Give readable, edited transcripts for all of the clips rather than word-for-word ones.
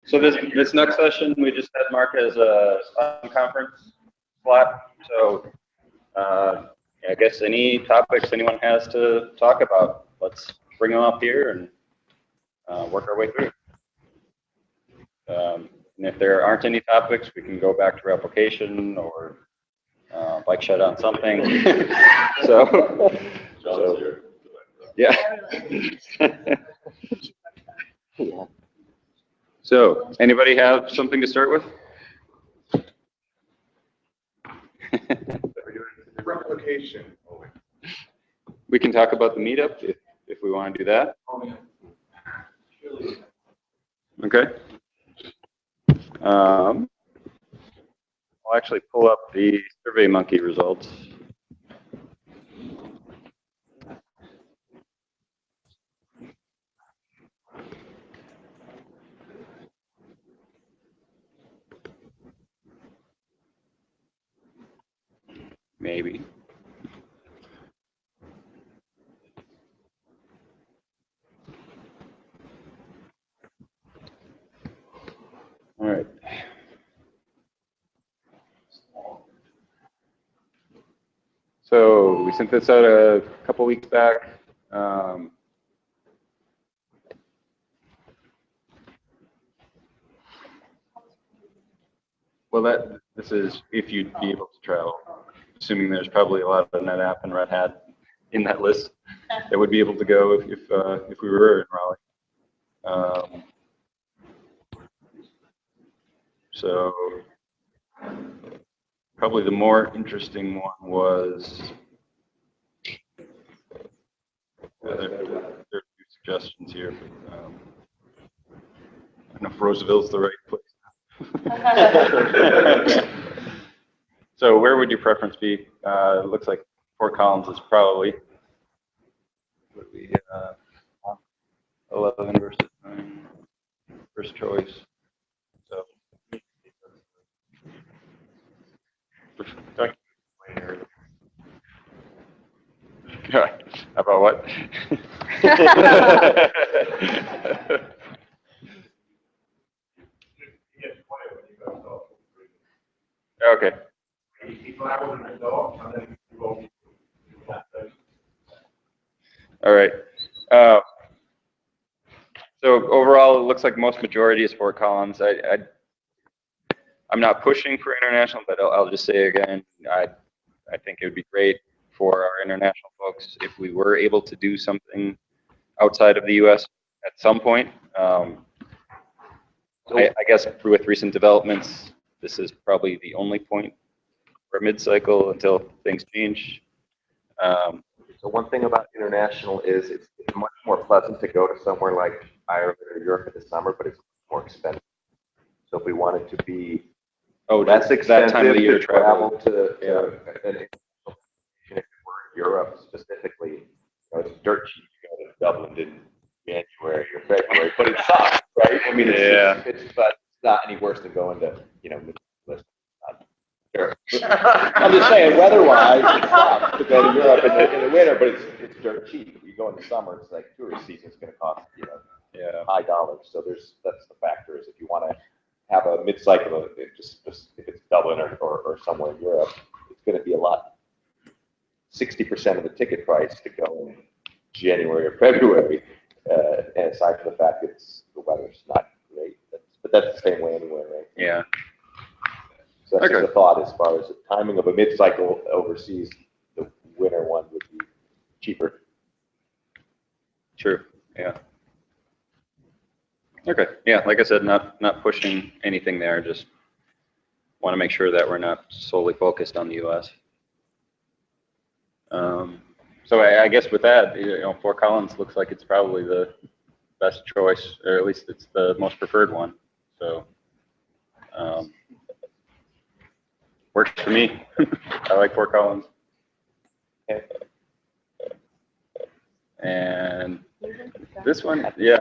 So this next session we just had marked as a conference slot. So I guess any topics anyone has to talk about, let's bring them up here and work our way through. And if there aren't any topics, we can go back to replication or bike shed on something. so yeah. So, anybody have something to start with? Replication. We can talk about the meetup if we want to do that. Okay. I'll actually pull up the SurveyMonkey results. Maybe. All right. So we sent this out a couple weeks back. Well, this is if you'd be able to travel, assuming there's probably a lot of NetApp and Red Hat in that list that would be able to go if we were in Raleigh. So probably the more interesting one was there are a few suggestions here. But, I don't know if Roseville's the right place. So where would your preference be? It looks like Fort Collins is probably would be 11 versus 9 first choice. So about what? Okay. All right. So overall, it looks like most majority is Fort Collins. I'm not pushing for international, but I'll just say again, I think it would be great for our international folks if we were able to do something outside of the U.S. at some point. I guess with recent developments, this is probably the only point for mid-cycle until things change. So one thing about international is it's much more pleasant to go to somewhere like Ireland or Europe in the summer, but it's more expensive. So if we wanted to be less expensive that time of the year to travel to if it were Europe specifically, you know, it's dirt cheap to go to Dublin in January or February, but it sucks, right? I mean, it's but it's not any worse than going to, you know, Sure. I'm just saying, weather-wise, it sucks to go to Europe in the winter, but it's dirt cheap. You go in the summer, it's like tourist season. It's going to cost high dollars. So that's the factor. Is if you want to have a mid-cycle, if it's Dublin or somewhere in Europe, it's going to be a lot. 60% of the ticket price to go in January or February, and aside from the fact that the weather's not great, but that's the same way anywhere, right? Yeah. So that's just a thought as far as the timing of a mid-cycle overseas. The winter one would be cheaper. True. Yeah. Okay. Yeah. Like I said, not pushing anything there. Just want to make sure that we're not solely focused on the U.S. So I guess with that, Fort Collins looks like it's probably the best choice, or at least it's the most preferred one. So. Works for me. I like Fort Collins. And this one, yeah.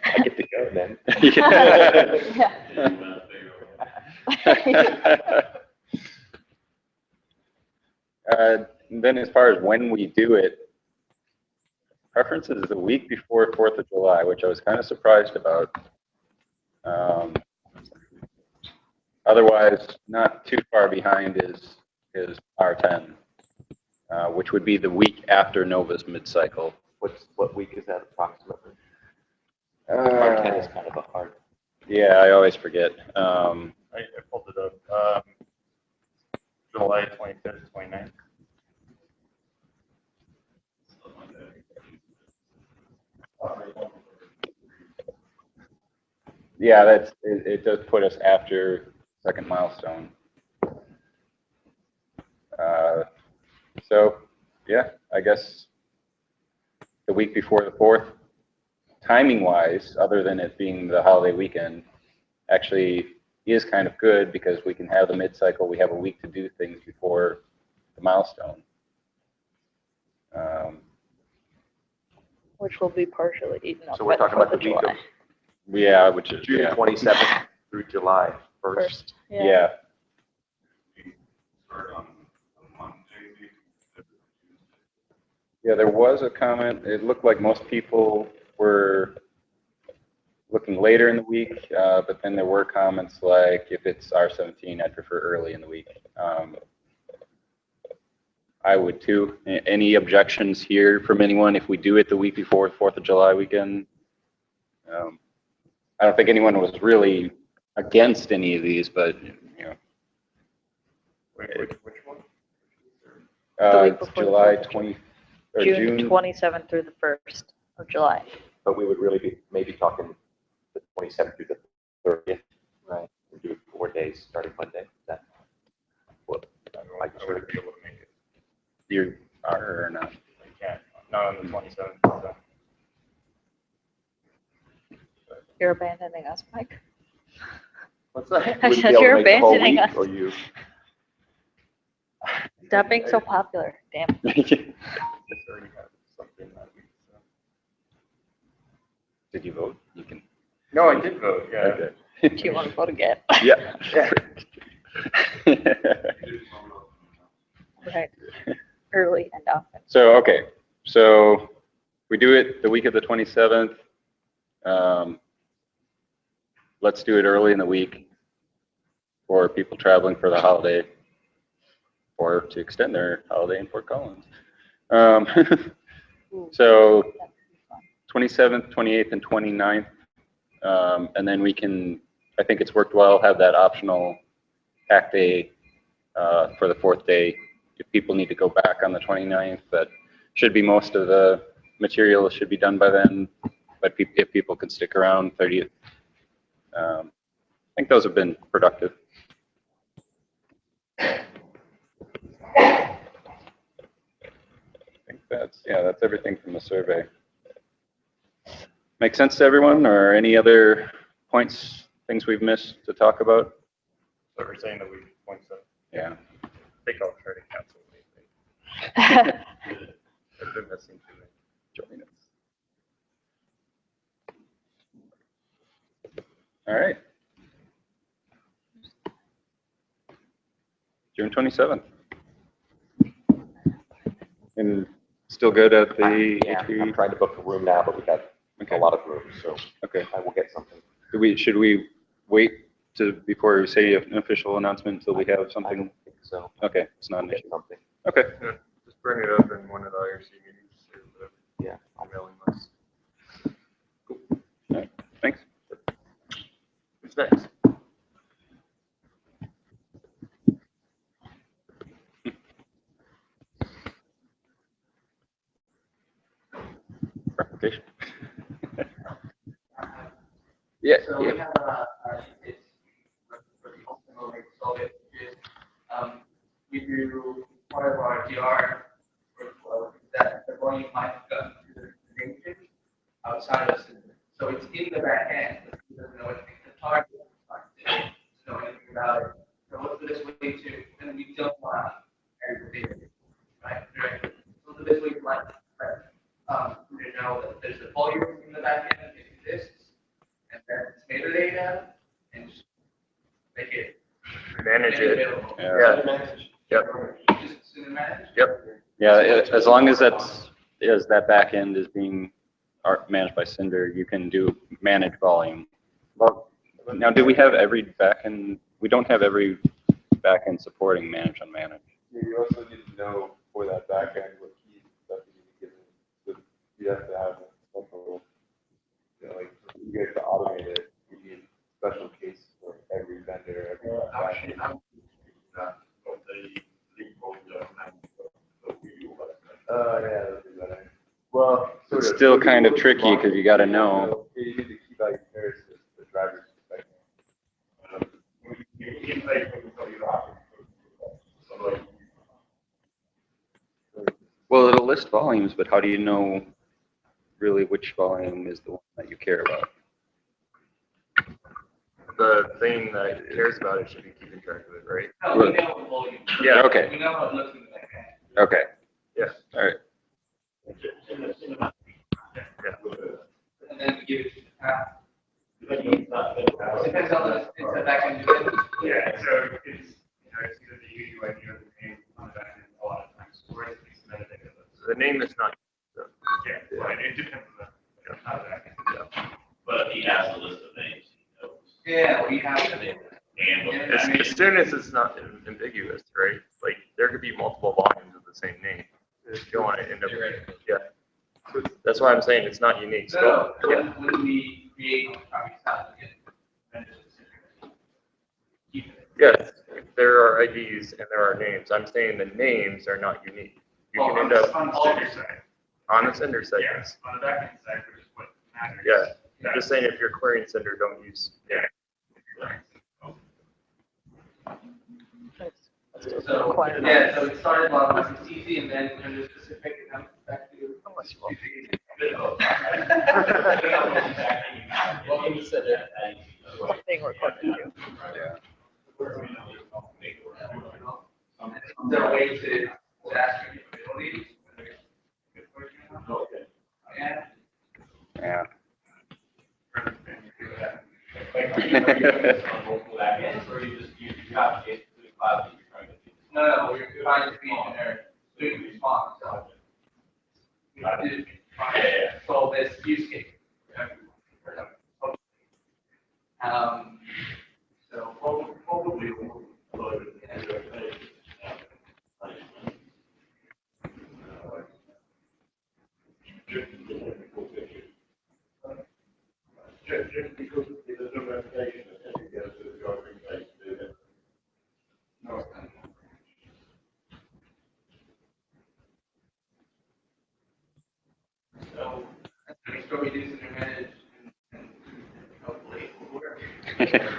I get to go then. Then as far as when we do it, preference is the week before 4th of July, which I was kind of surprised about. Otherwise, not too far behind is R10, which would be the week after Nova's mid-cycle. What week is that approximately? R10 is kind of a hard. Yeah, I always forget. I pulled it up. July 25th, 29th. Yeah, it does put us after second milestone. So, yeah, I guess the week before the 4th, timing-wise, other than it being the holiday weekend, actually is kind of good because we can have the mid-cycle. We have a week to do things before the milestone. Which will be partially eaten up. So we're by talking about the 4th week of July. Yeah, which is June 27th through July 1st. First. Yeah. Yeah, there was a comment. It looked like most people were looking later in the week, but then there were comments like, if it's R17, I'd prefer early in the week. I would too. Any objections here from anyone if we do it the week before 4th of July weekend? I don't think anyone was really against any of these, but, you know. Which one? The week before the July 4th of 20, or June 27th through the 1st of July. But we would really be maybe talking the 27th through the 30th. Right. We do it 4 days starting Monday. Is that what? I wouldn't be able to make it. You are or not? I can't. Not on the 27th. So. You're abandoning us, Mike. What's that? I You wouldn't said be able to you're make the whole abandoning week, us. or you? Stop being so popular. Damn. Just already have something that week. So. Did you vote? You can. No, I did vote. Yeah. Okay. Do you want to vote again? Yeah. Right. Early and often. So, okay. So we do it the week of the 27th. Let's do it early in the week for people traveling for the holiday or to extend their holiday in Fort Collins. So 27th, 28th, and 29th. And then we can, I think it's worked well, have that optional pack day for the 4th day. If people need to go back on the 29th, that should be most of the material should be done by then. But if people can stick around 30th, I think those have been productive. I think that's everything from the survey. Make sense to everyone, or any other points, things we've missed to talk about? So we're saying that we point stuff. Yeah. I think I'll try to cancel anything. I've been missing too many. Join us. All right. June 27th. And still good at the Yeah, HB? I'm trying to book a room now, but we got Okay. a lot of rooms, so Okay. I will get something. Should we wait before we say an official announcement until we have I something? don't think so. Okay, it's not I'll an get issue. something. Okay. Yeah, just bring it up in one of the IRC meetings or whatever. Yeah. On mailing list. All right. Thanks. Who's next? Replication. Yeah. So Yeah. we have it's pretty optimal rate solid, which is we do part of our GR workflow that the volume might go to the nation outside of system. So it's in the back end, but it doesn't know anything. The target doesn't know anything about it. So what's the best way to, and we don't want everything, right? So the best way to like, you know that there's a volume in the back end that exists, and then it's metadata, and just make it Manage it. available. Yeah. Yep. Just to manage. Yep. Yeah, as long as that back end is being managed by Cinder, you can do manage volume. Well, Now, do we have every backend? We don't have every backend supporting manage unmanage. You also need to know for that backend what keys stuff you need to give it. So you have to have special, like you guys to automate it. You need special case for every vendor, every backend. Yeah, that'd be better. Well, It's still kind of tricky because you got to know. You need to keep out your pairs to the driver's perspective. Well, it'll list volumes, but how do you know really which volume is the one that you care about? The thing that it cares about, it should be keeping track of it, right? No, we know what volume. Yeah. Okay. We know how it looks in the back end. Okay. Yeah. All right. And then we give it to the path. Depends on the back end doing. Yeah, so it's, it's either the UUID or the name on the back end a lot of times, or it's metadata. So the name is not. Yeah, well, it depends on the back end. Yeah. But he has a list of names. He knows. Yeah, we have. And As soon as it's not ambiguous, right? Like there could be multiple volumes of the same name. You don't want to end up. Yeah. So that's why I'm saying it's not unique. So, So, yeah. when we create copy styles, we get vendor specific. Keep it. Yes, there are IDs and there are names. I'm saying the names are not unique. You Oh, can end up On the sender side, on a sender side. yes, on the back end side, which is what matters. Yeah. I'm just saying if you're querying sender, don't use. Yeah. So, yeah, so it started off with easy and then vendor specific and now it's back to. Something recorded too. Is there a way to ask for capabilities? Yeah. Yeah. No, we're trying to be generic, student response, so. We did try to solve this use case. So probably we'll load it. Just because there's no reputation, I think it goes to the driving place to do it. No. So, that's what we do to manage and hopefully it will work.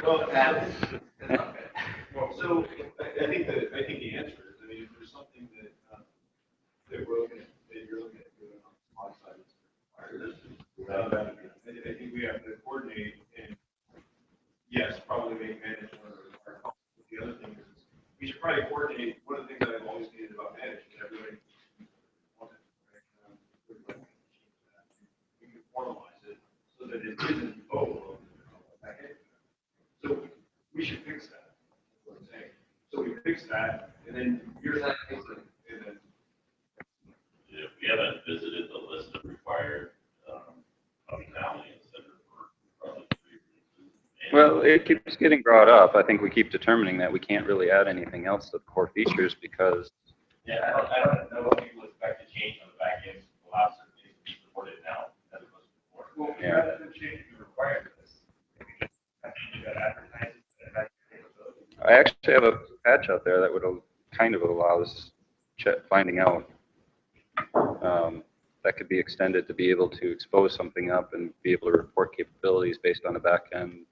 Well, That's not bad. well, so I think the answer is, I mean, if there's something that, that you're looking at doing on the smart side, it's required. I think we have to coordinate and, yes, probably make management or the other thing is, we should probably coordinate, one of the things that I've always hated about management, everybody wanted, right? We can formalize it so that it isn't overloaded. So we should fix that, is what I'm saying. So we fix that, and then you're not fixing it, and then. if we haven't visited the list of required functionality instead of probably 3 releases. Well, it keeps getting brought up. I think we keep determining that we can't really add anything else to the core features because. Yeah, I don't know what people expect to change on the back end to allow certain things to be supported now as opposed to before. Well, Yeah. rather than changing the requirements, I think you got advertising that capability. I actually have a patch out there that would kind of allows finding out. That could be extended to be able to expose something up and be able to report capabilities based on the back end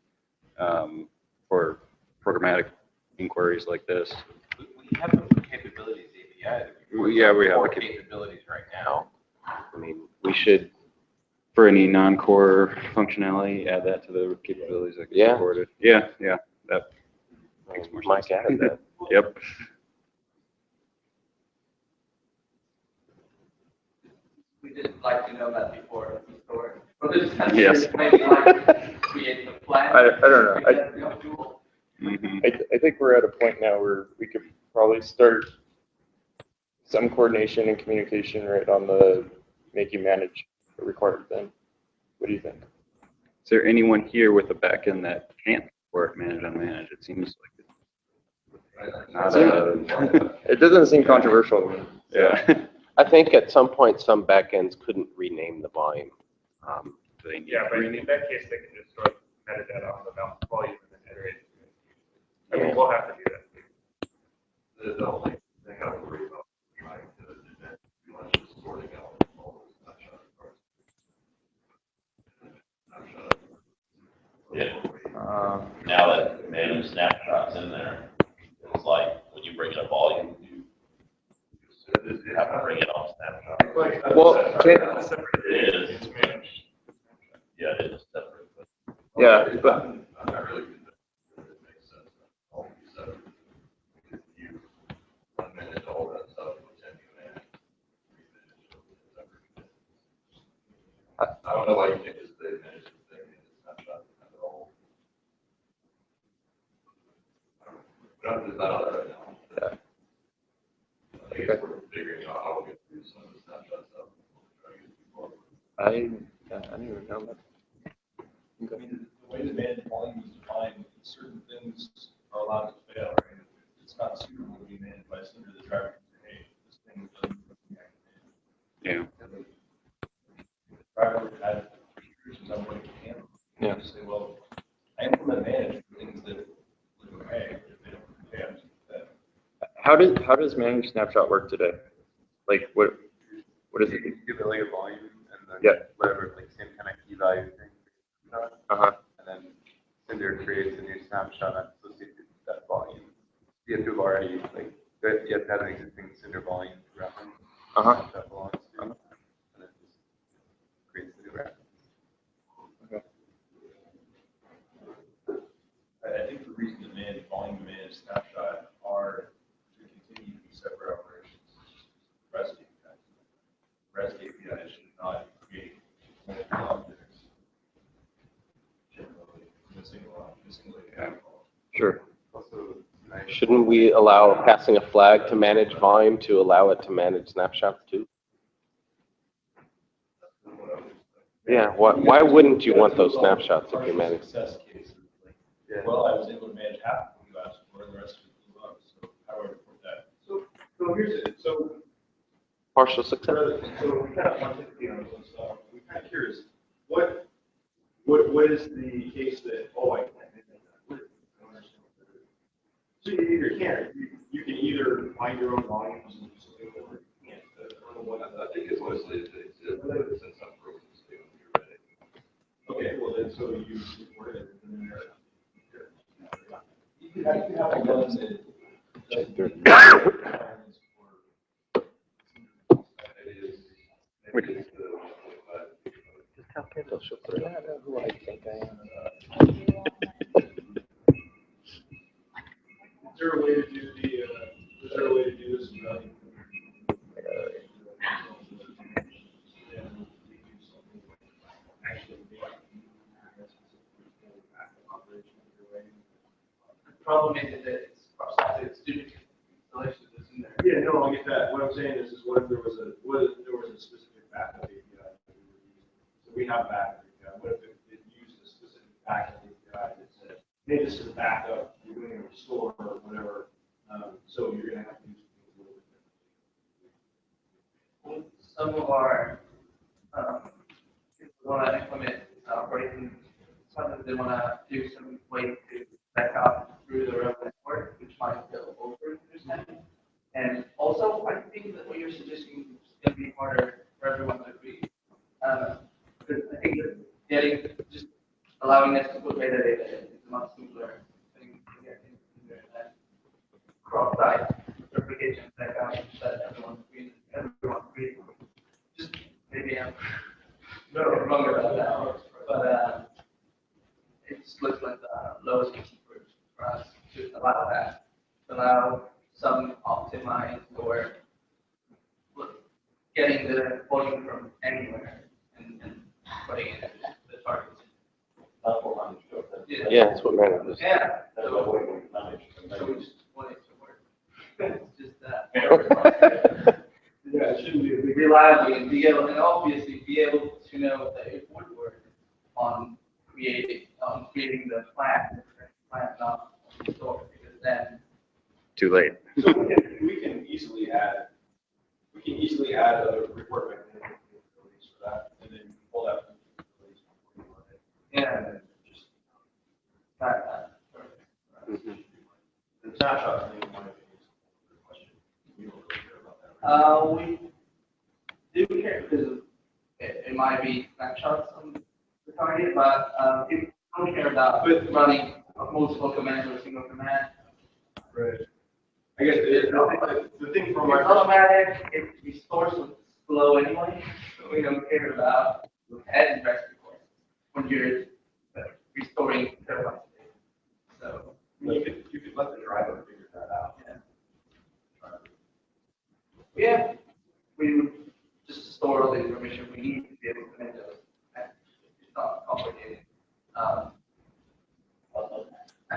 for programmatic inquiries like this. We have the capabilities API. Yeah, we have core the capabilities right now. I mean, we should, for any non-core functionality, add that to the capabilities that get supported. Yeah, that makes more sense. Mike added that. Yep. We didn't like to know that before the story. But this is Yes. maybe like create the plan. I don't know. Mhm. I think we're at a point now where we could probably start some coordination and communication right on the make you manage required then. What do you think? Is there anyone here with a backend that can't work manage unmanaged? It seems like it's not a, It doesn't seem controversial to me. yeah. I think at some point, some backends couldn't rename the volume. Do they need Yeah, but to in rename? that case, they can just throw metadata on the volume and then iterate. I mean, Yeah. we'll have to do that. The only thing I would worry about trying to invent too much is sorting out all those snapshot parts. Snapshot. Yeah. Now that managed snapshots in there, it's like when you bring in a volume, you have to bring it off snapshot. Well, It is. It's managed. Yeah, it is separate. Yeah, but I'm not really convinced that it makes sense. All these separate. Because you unmanage all that stuff, which then you manage. I don't know why you think it's the managed thing in the snapshot at all. But there's not all that right now. Yeah. I guess we're figuring out how we get through some of the snapshot stuff. I don't even know that. I mean, the way the managed volume is defined, certain things are allowed to fail, right? It's not suitable to be managed by cinder. The driver can say, hey, this thing doesn't react. Yeah. The driver has restrictions on what it can handle. Yeah. You just say, well, I implement manage for things that look okay, but if they don't look okay, I'm just that. How does managed snapshot work today? Like what is it? You give it like a volume and then Yeah. whatever, like same kind of key value thing. Uh-huh. And then Cinder creates a new snapshot that's associated with that volume. You have to have already, like, you have to have an existing Cinder volume reference Uh-huh. that belongs to, and then just creates the new reference. I think the reason to manage volume and manage snapshot are to continue to be separate operations. REST APIs. REST APIs should not create multiple objects. Generally, missing Yeah. Sure. Also, nice. Shouldn't we allow passing a flag to manage volume to allow it to manage snapshots too? Yeah, why wouldn't you want those snapshots if you manage? Success cases, like, Yeah. well, I was able to manage half of the US or the rest of it blew up, so how do I report that? So here's it, so Partial success. So we kind of wanted to be on some stuff. We're kind of curious, what is the case that, oh, I can't make that? I don't understand what that is. So you either can, you can either find your own volumes and do something, or you can't. I don't know what Uh, I think it's mostly it since I'm broken state when you're ready. Okay, well then, so you report it and then you can have a one that. Just tell Kendall she'll put it out who I think I am. Is there a way to do is there a way to do this without? The problem is that it's student installation that's in there. Yeah, no, I get that. What I'm saying is what if there was a specific backup API that we were using? So we have backup API. What if it used a specific backup API that said, hey, this is a backup, you're doing a restore or whatever, so you're gonna have to use things a little bit differently. Some of our, people want to implement operating, sometimes they want to do some way to back up through the rail network, which might go over understanding. And also, I think that what you're suggesting is going to be harder for everyone to agree. Because I think that getting, just allowing us to put metadata in is a much simpler thing to get in there than cross-site replication backup that everyone agrees. Just maybe I'm wrong about that, but it just looks like the lowest hanging fruit for us to allow that, to allow some optimized or getting the volume from anywhere and putting it in the targets. Yeah, that's what manages. Yeah. So we just want it to work. It's just that. Yeah, it shouldn't be a big. Reliably and be able, and obviously be able to know that it would work on creating the plan not store, because then Too late. So we can easily add other report mechanism capabilities for that, and then pull that from capabilities before you run it. yeah, And then just, that. the snapshot thing, in my opinion, is a good question. We don't really care about that. Right? We do care because it might be snapshots on the target, but people don't care about running multiple commands or a single command. Right. I guess the thing from my It's automatic, it restores flow anyway, so we don't care about adding rest requests when you're restoring terabytes of data. So, you could let the driver figure that out. yeah, we would just store all the information we need to be able to make those. It's not complicated. I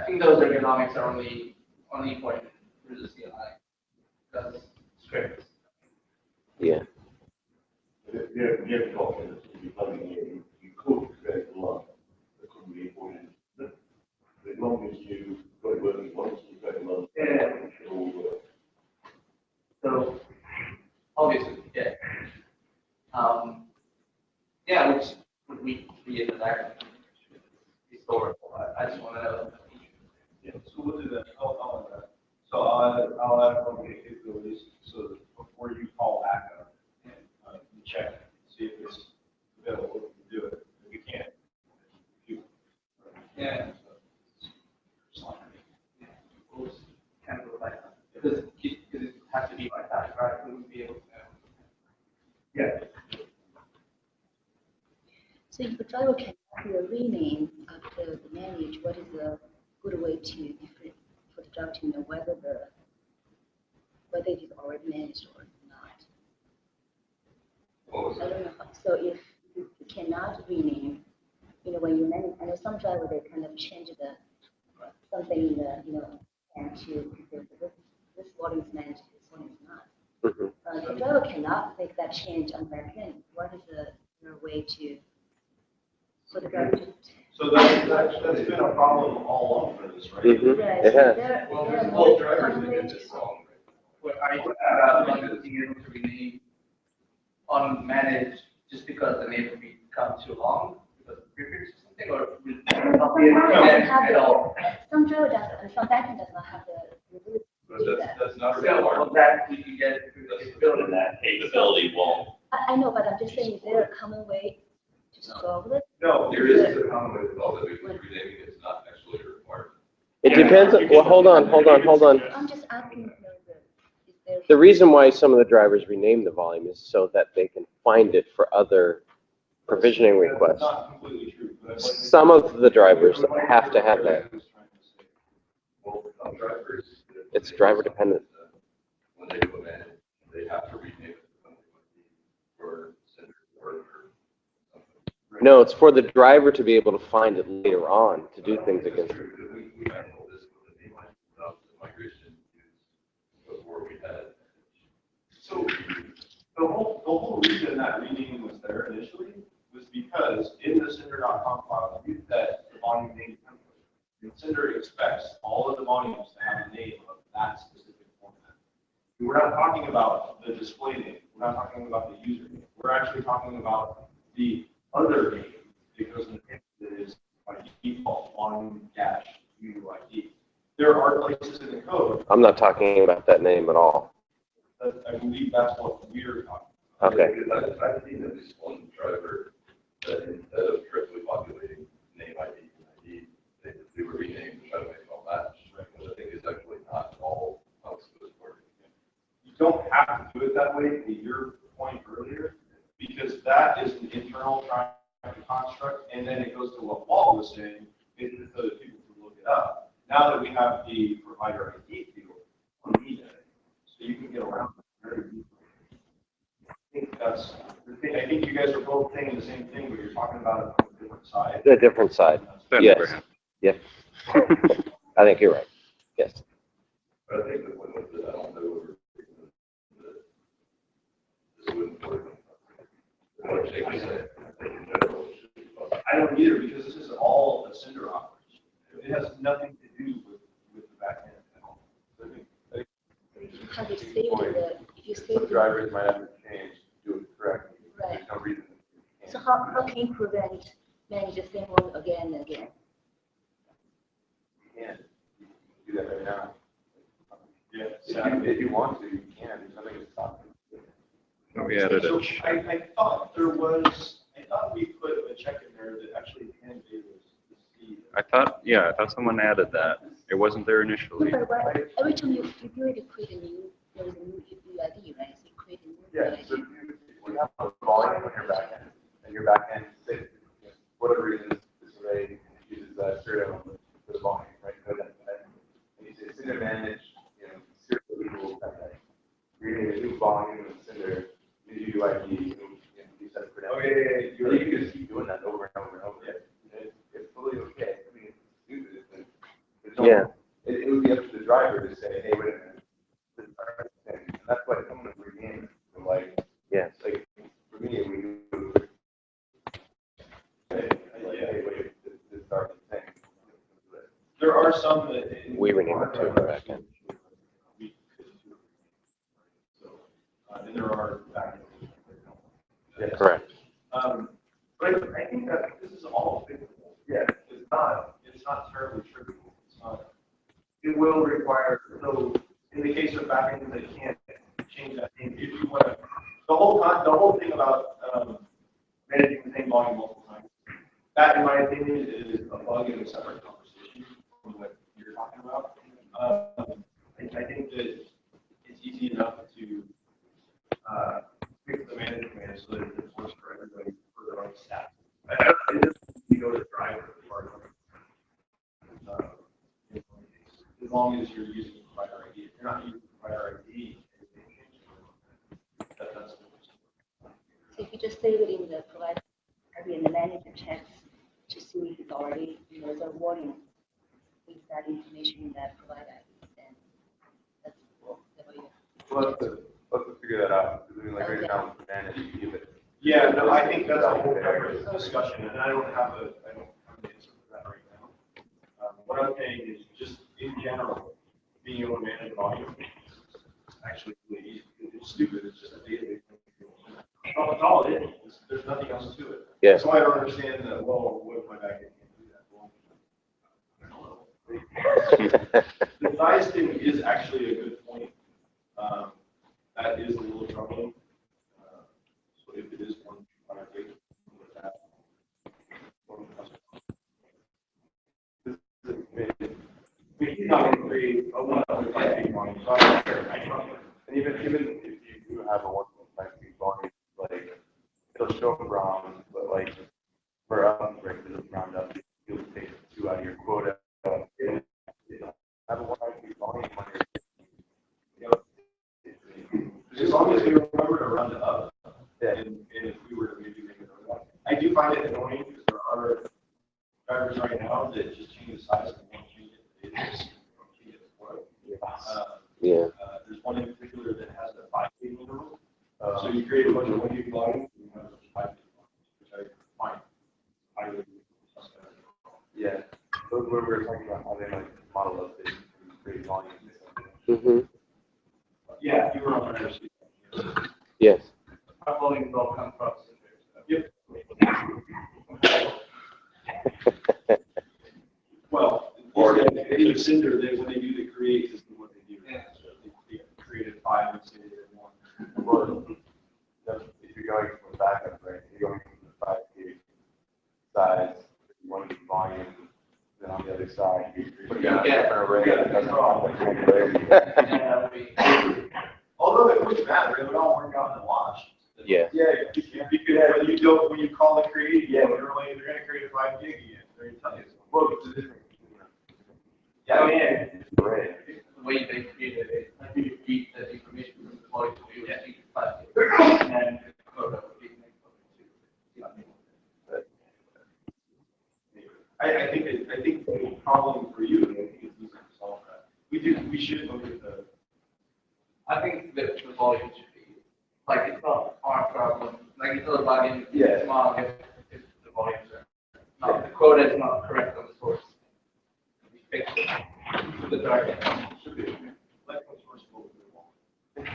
think those ergonomics are only important through the CLI because scripts. Yeah. You have to talk to this, you could create a lot that couldn't be imported. As long as you got it working once, you got it working. Yeah. It should all work. So obviously, yeah. Yeah, which would we create as action? Historical. I just want to know. Yeah, so we'll do that. I'll add that. So I'll add one capabilities so that before you call backup, you check, see if it's available, you do it. If you can't, you. Yeah. We'll just kind of go like that. Because it has to be like that, right? We would be able to know. Yeah. So if the driver can do a rename after the manage, what is a good way to for the driver to know whether it is already managed or not? I don't know. So if you cannot rename, when you manage, I know some driver they kind of change something in the and to this volume is managed, this one is not. The driver cannot make that change on back end. What is the way to for the driver to? So that's been a problem all along for this, right? Right. It has. There there's are both more drivers that get this wrong. What are you about being able to rename unmanaged just because the name will become too long because of prefix or something, or will not be able to manage at all? Some driver does, and some backend does not have the ability to do that. That's not a So requirement. that we can get through the capability. And that capability won't. I know, but I'm just saying, is there a common way to solve it? No, There is a common way to solve it, because renaming is not actually a requirement. It depends. Well, hold on. I'm just asking, is there? The reason why some of the drivers rename the volume is so that they can find it for other provisioning That's requests. not completely true. But Some of the drivers have to have that. Well, some drivers. It's driver dependent. When they do a manage, they have to rename it to something for sender or something. No, it's for the driver to be able to find it later on to do things against it. We handled this with the name stuff, the migration before we had. So the whole reason that renaming was there initially was because in the Cinder.com file, you set the volume name template. And Cinder expects all of the volumes to have a name of that specific format. We're not talking about the display name. We're not talking about the user name. We're actually talking about the other name that goes in the name that is by default volume dash UUID. There are places in the code. I'm not talking about that name at all. I believe that's what we're talking about. Okay. Because I've seen at least one driver that instead of triply populating name ID and ID, they just do a rename to try to make it all match, which I think is actually not all how it's supposed to work. You don't have to do it that way, to your point earlier, because that is an internal traffic construct, and then it goes to what Paul was saying, it's so that people can look it up. Now that we have the provider ID field, we don't need that. So you can get around it very easily. I think that's the thing. I think you guys are both saying the same thing, but you're talking about it from a different side. A different side. That Yes. never happened. Yes. I think you're right. Yes. But I think the one with the, I don't know, this wouldn't work. I don't think in general, it should be possible. I don't either, because this is a all the Cinder offers. It has nothing to do with the back end at all. So How do you save the, if you save Some the, drivers might have to change to do it correctly. Right. There's no reason. so how can you manage the same one again and again? You can. You can do that right now. yeah. If you want to, you can. There's nothing to stop you. We added So a check. I thought we put a check in there that actually can do this. I thought someone added that. It wasn't there initially. No, but every time you build it, create a new, there is a new UID, right? So you create a new Yeah, UID. so if you have a volume on your back end, and your back end, say, whatever reason, this array uses serial for the volume, right? Code that, and you say Cinder manage, serial equals that. Create a new volume in Cinder, new UID, you set it for that. Oh, yeah. You can just keep doing that over and over and over. It's totally okay. I mean, it's stupid. Yeah. It would be up to the driver to say, hey, wait a minute. This is our thing. And that's why someone would rename it. So like, Yes. like, for me, we do, hey, wait, this is our thing. There are some that. We rename it too in the back end. So, and there are back end. Yeah. Correct. But I think that this is all fixable. Yeah. It's not terribly trivial. It will require, so in the case of backend, they can't change that thing. If you want to, the whole thing about managing the same volume multiple times, that in my opinion is a bug in a separate conversation from what you're talking about. I think that it's easy enough to fix the management so that it works for everybody for their own staff. I don't think you go to the driver part of it. As long as you're using provider ID. If you're not using provider ID, that's So if you just save it in the provider ID and the manager checks to see if it's already, there's a warning with that information in that provider ID, then that's cool. Let's figure that out. Because I mean, like right now, with manage, you give it. yeah, no, I think that's a whole separate discussion, and I don't have an answer for that right now. What I'm saying is just in general, being able to manage volume is actually really easy. It's stupid. It's just a database. That's all it is. There's nothing else to it. Yes. So I don't understand that. Well, what if my backend can't do that? Well, I don't know. The size thing is actually a good point. That is a little troubling. So if it is one, I think with that. We can not create a 1.5 volume, so I trust it. And even if you do have a 1.5 volume, like it'll show up wrong, but like for us, right, it'll round up. You'll take 2 out of your quota. Have a 1.5 volume on your. As long as we remember to round it up, Yeah. and if we were to maybe make it over, I do find it annoying because there are drivers right now that just change the size and won't change it. They just don't change it to quote. Yeah. There's one in particular that has a 5 gig interval. So you create a bunch of 1 gig volumes, and you have a bunch of 5 gig volumes, which I find highly suspect. Yeah. Those were we were talking about how they like model up this create volume. Mm-hmm. Yeah, you were on the sheet. Yes. Uploading will come from Cinder. Yep. Well, in Cinder, when they do the create, this is what they do. Yeah. So they created 5 and say they want 1. Or if you're going from a backup, right? You're going from the 5 gig size, 1 gig volume, then on the other side, you're putting a different array. Although it wouldn't matter, it would all work out in the wash. Yeah. Yeah, because when you call the create, they're going to create a 5 gig again. They're going to tell you. Well, it's a different. Yeah, Array. The way they created it, I think you feed that information from the volume to you, and then code up. I think the problem for you, I think it's easy to solve that. We should look at the. I think that the volume should be, like, it's not our problem, like, it's not about in Yeah. small if the volumes are not the quota is not correct on the source. We fix it to the target. Should be, like, what's sourceable if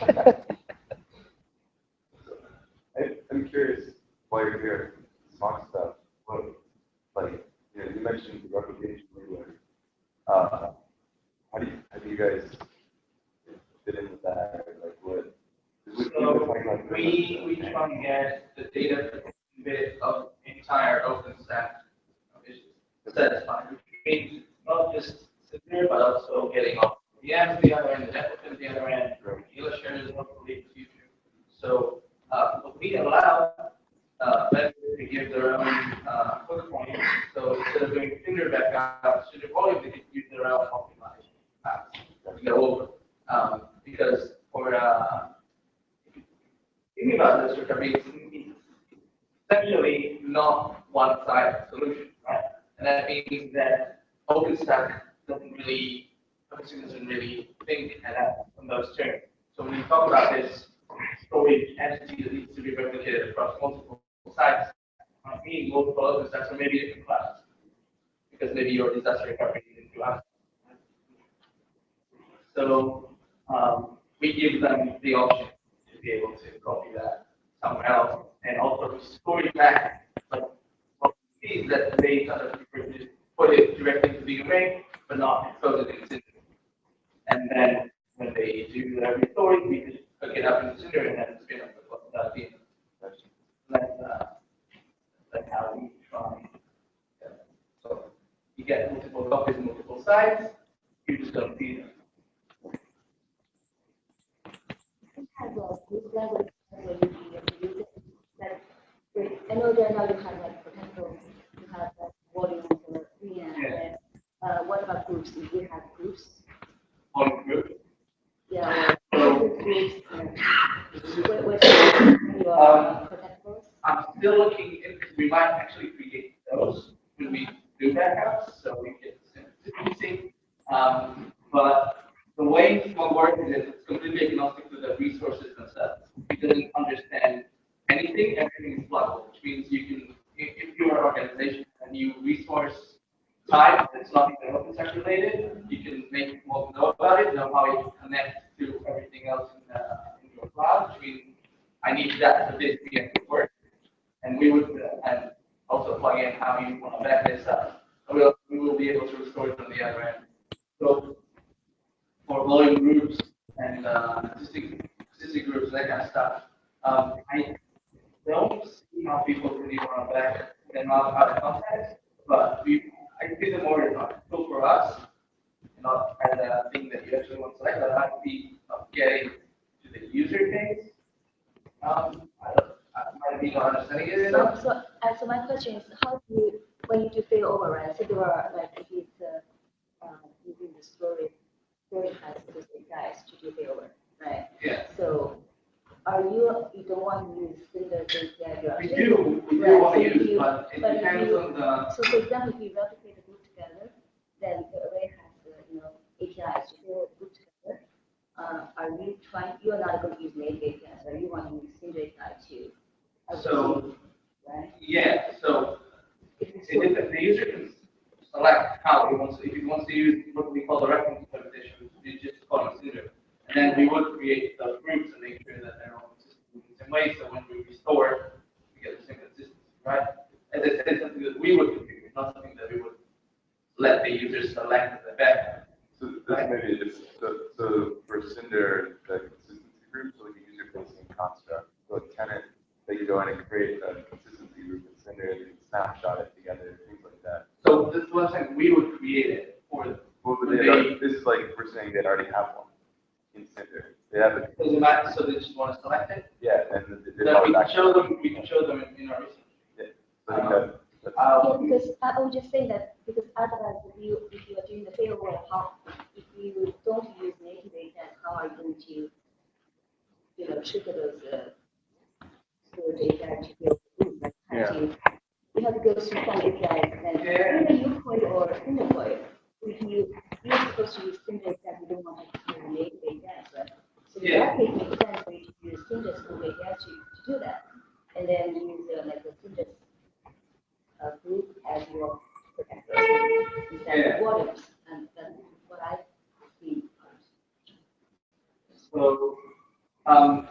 they want. I'm curious, while you're here, smart stuff, what, like, you mentioned the replication layer. How do you guys fit in with that? Like, what? So we try and get the data bit of entire OpenStack satisfied, which means not just Cinder, but also getting off the VMs at the other end, the network at the other end, illustrated hopefully in the future. So what we allow vendors to give their own hook point. So instead of doing Cinder backup, Cinder volume, they can use their own optimized paths to go over. Because for thinking about this, which I mean, it's essentially not one-sided solution, right? And that means that OpenStack doesn't really think and act on those terms. So when you talk about this storage entity that needs to be replicated across multiple sites, I mean multiple OpenStacks or maybe different clouds, because maybe your disaster recovery is in cloud. So we give them the option to be able to copy that somewhere else and also store it back. But what we see is that they kind of just put it directly to the array, but not expose it in Cinder. And then when they do the restoring, we just hook it up in Cinder and then spin up the VM. That's how we try. So you get multiple copies, multiple sites, you just don't see them. Have a good level where you use it. Like, I know that now you have like potential to have like volumes or VM. Yeah. What about groups? If you have groups, On group. yeah, groups. What's your protectables? I'm still looking into, we might actually create those when we do backups, so we get consistency. But the way it's going to work is it's completely agnostic to the resources themselves. It doesn't understand anything, everything is pluggable, which means you can, if you're an organization and you resource type that's not even OpenStack related, you can make people know about it, know how it connects to everything else in your cloud, which means I need that for this VM to work. And we would and also plug in how you want to back this up. And we will be able to restore it on the other end. So for volume groups and statistic groups, that kind of stuff, I don't see how people really want to back them up out of context, but I think the more it's not cool for us, not as a thing that you actually want to select, but might be of getting to the user case. I might be not understanding it enough. So my question is, how do you, when you do failover, right? So there are like if it's using the storage has specific guys to do failover, right? Yeah. So are you don't want to use Cinder API? We do want to use, but it depends on the. So for example, if you replicate the group together, then the array has APIs to group together. Are you trying? You are not going to use native APIs, or you want to use Cinder API too? So, right? yeah, so the user can select how he wants, if he wants to use what we call the reference implementation, we just call it Cinder. And then we would create those groups and make sure that they're all consistent in the same way, so when we restore, we get the same consistency, right? As I said, something that we would configure, not something that we would let the users select as a backup. So this maybe is, so for Cinder, the consistency group, so like a user-facing construct, so a tenant, they can go in and create a consistency group in Cinder, they can snapshot it together, things like that. So this is what I'm saying, we would create it for them. This is like, we're saying they already have one in Cinder. They have it. Does it matter, so they just want to select it? Yeah, and Then we can show them in our research. Yeah. So I think that's Yeah, because I would just say that because otherwise, if you are doing the failover, how if you don't use native APIs, how are you going to trigger those storage APIs to build group? Like you have to go through some APIs, then either you code or Cinder code. If you're supposed to use Cinder APIs, you don't want to use native APIs, right? So that makes sense for you to use Cinder APIs to do that, and then use like the Cinder group as your protector instead of volumes. And that's what I see. So, I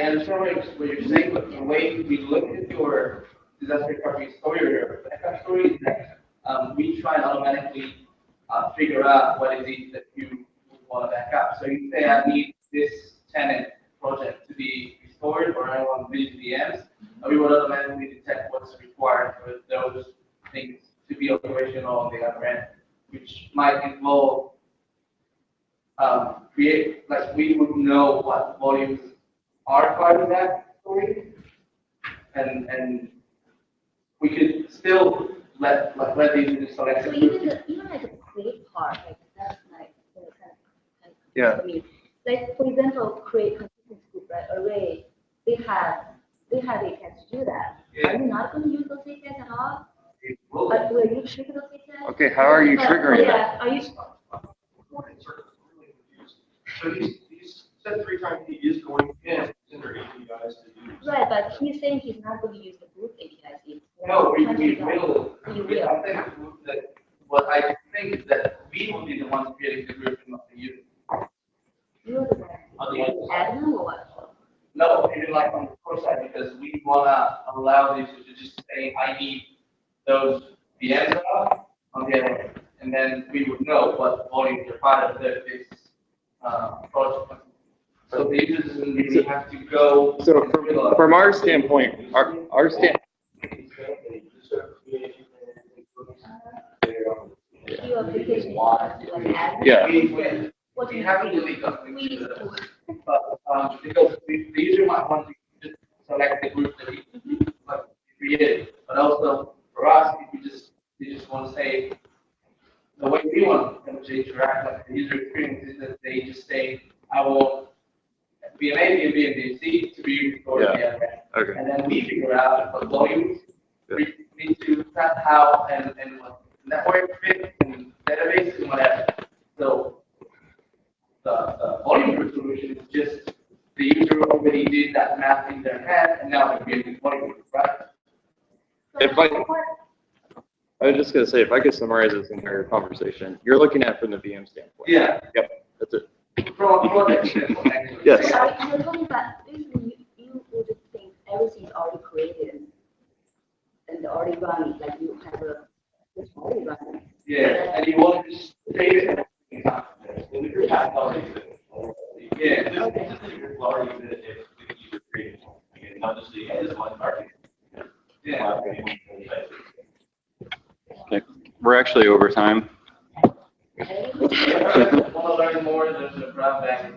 understand what you're saying, but the way we look at your disaster recovery story or your backup story is that we try and automatically figure out what it is that you want to back up. So you say, I need this tenant project to be restored, or I want these VMs, and we will automatically detect what's required for those things to be operational on the other end, which might involve create, like we would know what volumes are part of that story, and we could still let these users select. So even like the create part, like that's like kind of Yeah. I mean, like for example, create consistency group, right? Array, they have APIs to do that. Yeah. Are you not going to use those APIs at all? Well, But will you trigger those APIs? Okay, how are you triggering that? Yeah, are you? So he's said 3 times he is going to consider APIs to use. Right, but he's saying he's not going to use the group APIs. no, we will. You will. I think that what I think is that we will be the ones creating the group and not the user. You're the one. Admin or what? No, even like on the pro side, because we wanna allow the user to just say, I need those VMs up on the other end, and then we would know what volumes are part of this project. So the user doesn't really have to go. So from our standpoint, our stand. Your application, like admin. Yeah. What do We you haven't do? really done We things need with to. it. But because the user might want to just select the group that he created, but also for us, if you just want to say the way we want them to interact, like the user experience is that they just say, I want BMA, BMB, and BMC to be restored Yeah. via that. Okay. And then we figure out what volumes we need to set how and what network fit and database and whatever. So the volume resolution is just the user already did that math in their head, and now they're creating volume, right? If I was just gonna say, if I could summarize this entire conversation, you're looking at it from the VM standpoint. Yeah. Yep, that's it. From a project standpoint, actually. Yes. So you're talking about, basically, you would think everything's already created and already running, like you have it's already running. Yeah, and you want to just save it. Yeah. Yeah. Okay. We're actually over time. Want to learn more than the brown bag.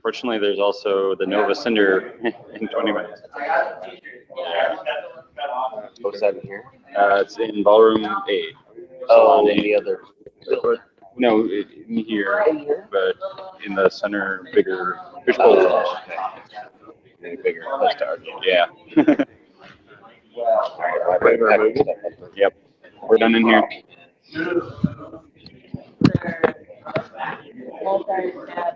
Fortunately, there's also the Nova Cinder in 20 minutes. I got a t-shirt. Oh, 7 here. It's in ballroom 8. Oh, in the other. No, in here, but in the center, bigger fishbowl. Any bigger, less target. Yeah. All right, I'll bring back the stuff up. Yep. We're done in here. Multi-tab.